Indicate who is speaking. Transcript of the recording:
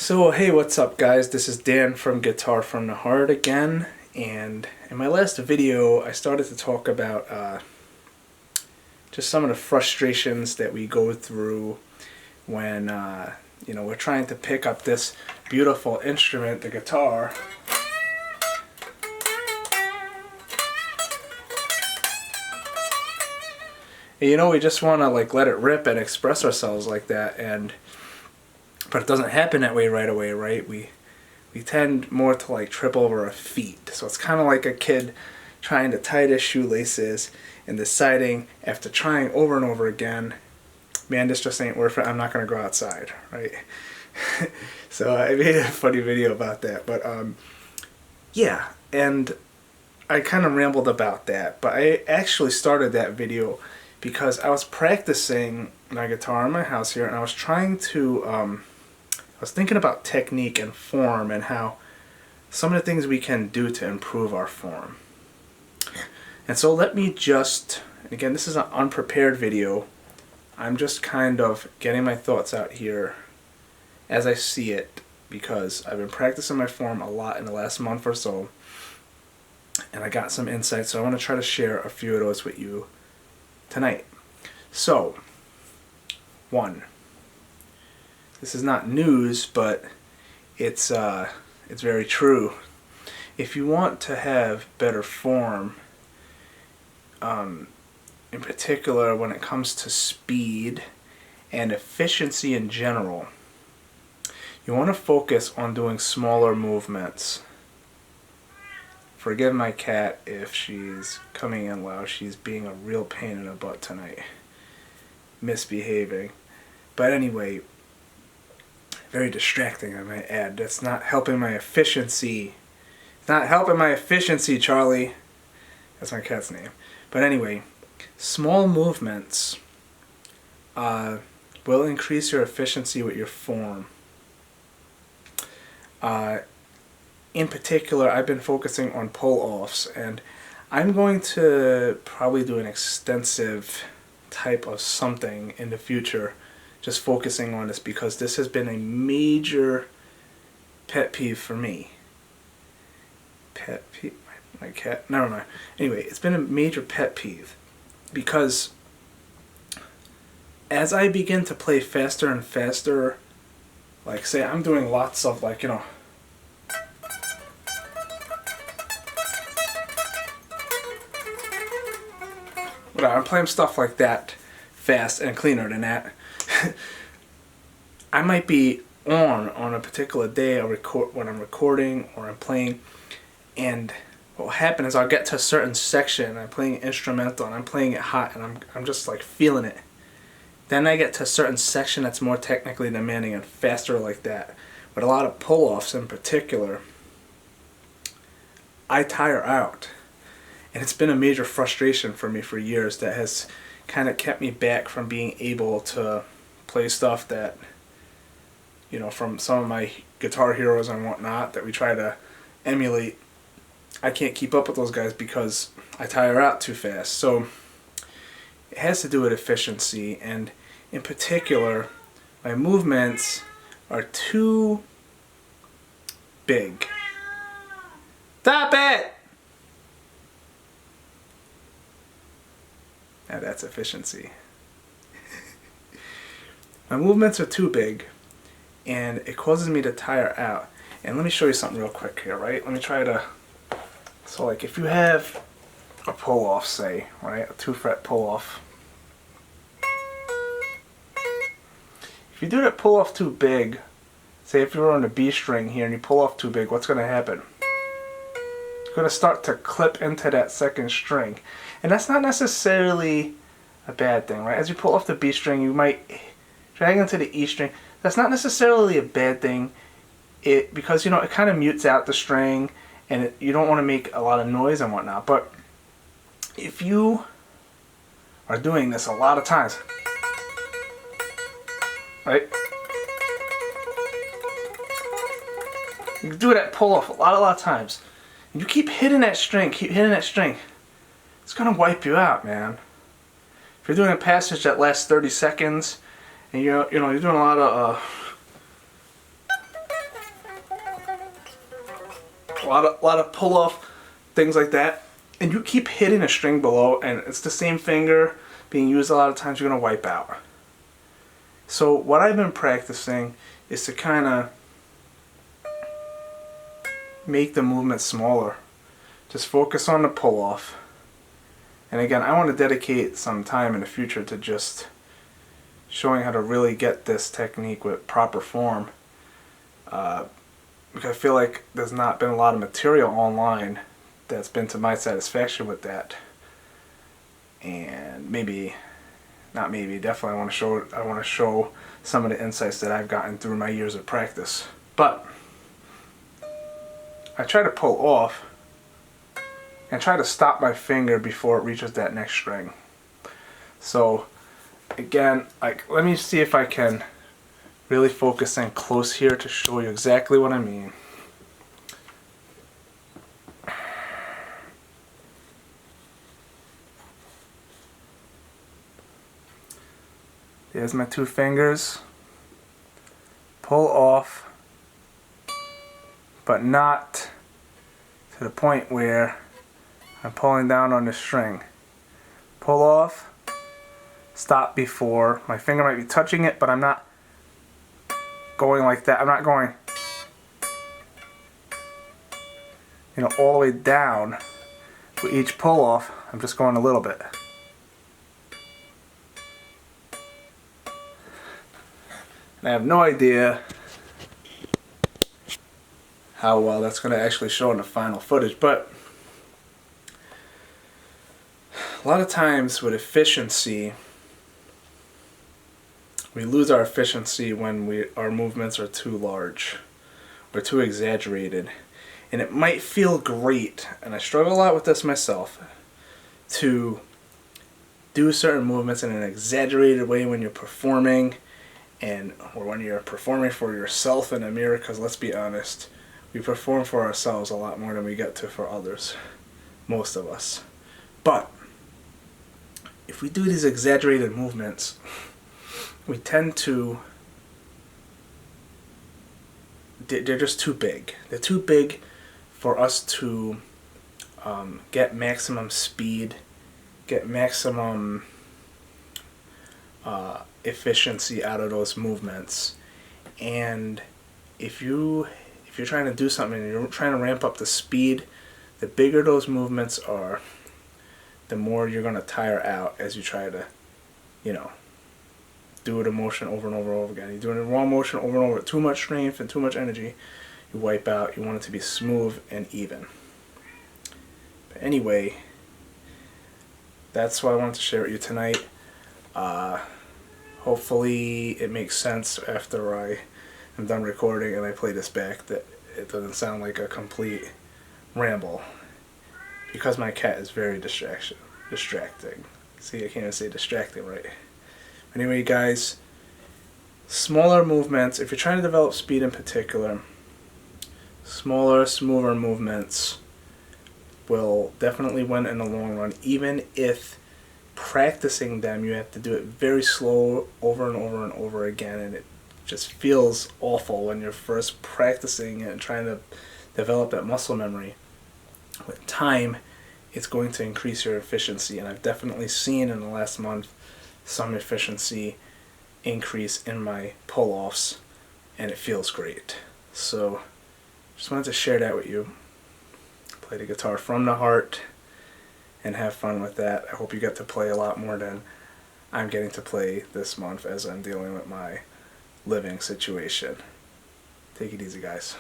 Speaker 1: So hey, what's up guys? This is Dan from Guitar from the Heart again, and in my last video I started to talk about just some of the frustrations that we go through when we're trying to pick up this beautiful instrument, the guitar. And, we just want to let it rip and express ourselves like that, but it doesn't happen that way right away, right? We tend more to trip over our feet. So it's kind of like a kid trying to tie their shoelaces and deciding after trying over and over again, man, this just ain't worth it. I'm not going to go outside, right? So I made a funny video about that, but yeah, and I kind of rambled about that, but I actually started that video because I was practicing my guitar in my house here, and I was trying to I was thinking about technique and form and how some of the things we can do to improve our form. And so let me just, again, this is an unprepared video. I'm just kind of getting my thoughts out here as I see it, because I've been practicing my form a lot in the last month or so, and I got some insights, so I want to try to share a few of those with you tonight. So, 1. This is not news, but it's very true. If you want to have better form, in particular when it comes to speed and efficiency in general, you want to focus on doing smaller movements. Forgive my cat if she's coming in loud. She's being a real pain in the butt tonight. Misbehaving. But anyway, very distracting, I might add. That's not helping my efficiency. It's not helping my efficiency, Charlie. That's my cat's name. But anyway, small movements will increase your efficiency with your form. In particular, I've been focusing on pull-offs, and I'm going to probably do an extensive type of something in the future, just focusing on this, because this has been a major pet peeve for me. Pet peeve? My cat? Never mind. Anyway, it's been a major pet peeve because as I begin to play faster and faster, say I'm doing lots of whatever, I'm playing stuff like that fast and cleaner than that. I might be on a particular day when I'm recording or I'm playing, and what will happen is I'll get to a certain section, I'm playing instrumental and I'm playing it hot, and I'm just feeling it. Then I get to a certain section that's more technically demanding and faster like that. But a lot of pull-offs in particular, I tire out. And it's been a major frustration for me for years that has kind of kept me back from being able to play stuff that, from some of my guitar heroes and whatnot that we try to emulate. I can't keep up with those guys because I tire out too fast. So it has to do with efficiency, and in particular, my movements are too big. Stop it! Now that's efficiency. My movements are too big, and it causes me to tire out. And let me show you something real quick here, right? Let me try to... So if you have a pull-off, say, right? A 2-fret pull-off. If you do that pull-off too big, say if you're on the B string here and you pull off too big, what's going to happen? It's going to start to clip into that second string. And that's not necessarily a bad thing, right? As you pull off the B string, you might drag into the E string. That's not necessarily a bad thing, because it kind of mutes out the string, and you don't want to make a lot of noise and whatnot. But if you are doing this a lot of times, right? You do that pull off a lot of times, and you keep hitting that string, it's gonna wipe you out, man. If you're doing a passage that lasts 30 seconds, and you're doing a lot of lot of pull off, things like that, and you keep hitting a string below, and it's the same finger being used a lot of times, you're gonna wipe out. So what I've been practicing is to kind of make the movement smaller. Just focus on the pull off. And again, I want to dedicate some time in the future to just showing how to really get this technique with proper form. Because I feel like there's not been a lot of material online that's been to my satisfaction with that. And definitely I want to show some of the insights that I've gotten through my years of practice. But I try to pull off and try to stop my finger before it reaches that next string. So again, let me see if I can really focus in close here to show you exactly what I mean. There's my two fingers. Pull off, but not to the point where I'm pulling down on the string. Pull off, stop before. My finger might be touching it, but I'm not going like that. I'm not going, all the way down with each pull off. I'm just going a little bit. And I have no idea how well that's going to actually show in the final footage, but a lot of times with efficiency, we lose our efficiency when our movements are too large or too exaggerated. And it might feel great, and I struggle a lot with this myself, to do certain movements in an exaggerated way when you're performing, or when you're performing for yourself in a mirror, because let's be honest, we perform for ourselves a lot more than we get to for others, most of us. But if we do these exaggerated movements, we tend to, they're just too big. They're too big for us to get maximum speed, get maximum efficiency out of those movements. And if you're trying to do something and you're trying to ramp up the speed, the bigger those movements are, the more you're going to tire out as you try to, do the motion over and over and over again. You're doing the wrong motion over and over, too much strength and too much energy, you wipe out. You want it to be smooth and even. But anyway, that's what I wanted to share with you tonight. Hopefully it makes sense after I am done recording and I play this back, that it doesn't sound like a complete ramble, because my cat is very distracting. See, I can't even say distracting right. Anyway, guys, smaller movements, if you're trying to develop speed in particular, smaller, smoother movements will definitely win in the long run. Even if practicing them, you have to do it very slow over and over and over again, and it just feels awful when you're first practicing it and trying to develop that muscle memory. With time, it's going to increase your efficiency, and I've definitely seen in the last month some efficiency increase in my pull-offs, and it feels great. So just wanted to share that with you. Play the guitar from the heart and have fun with that. I hope you get to play a lot more than I'm getting to play this month as I'm dealing with my living situation. Take it easy, guys.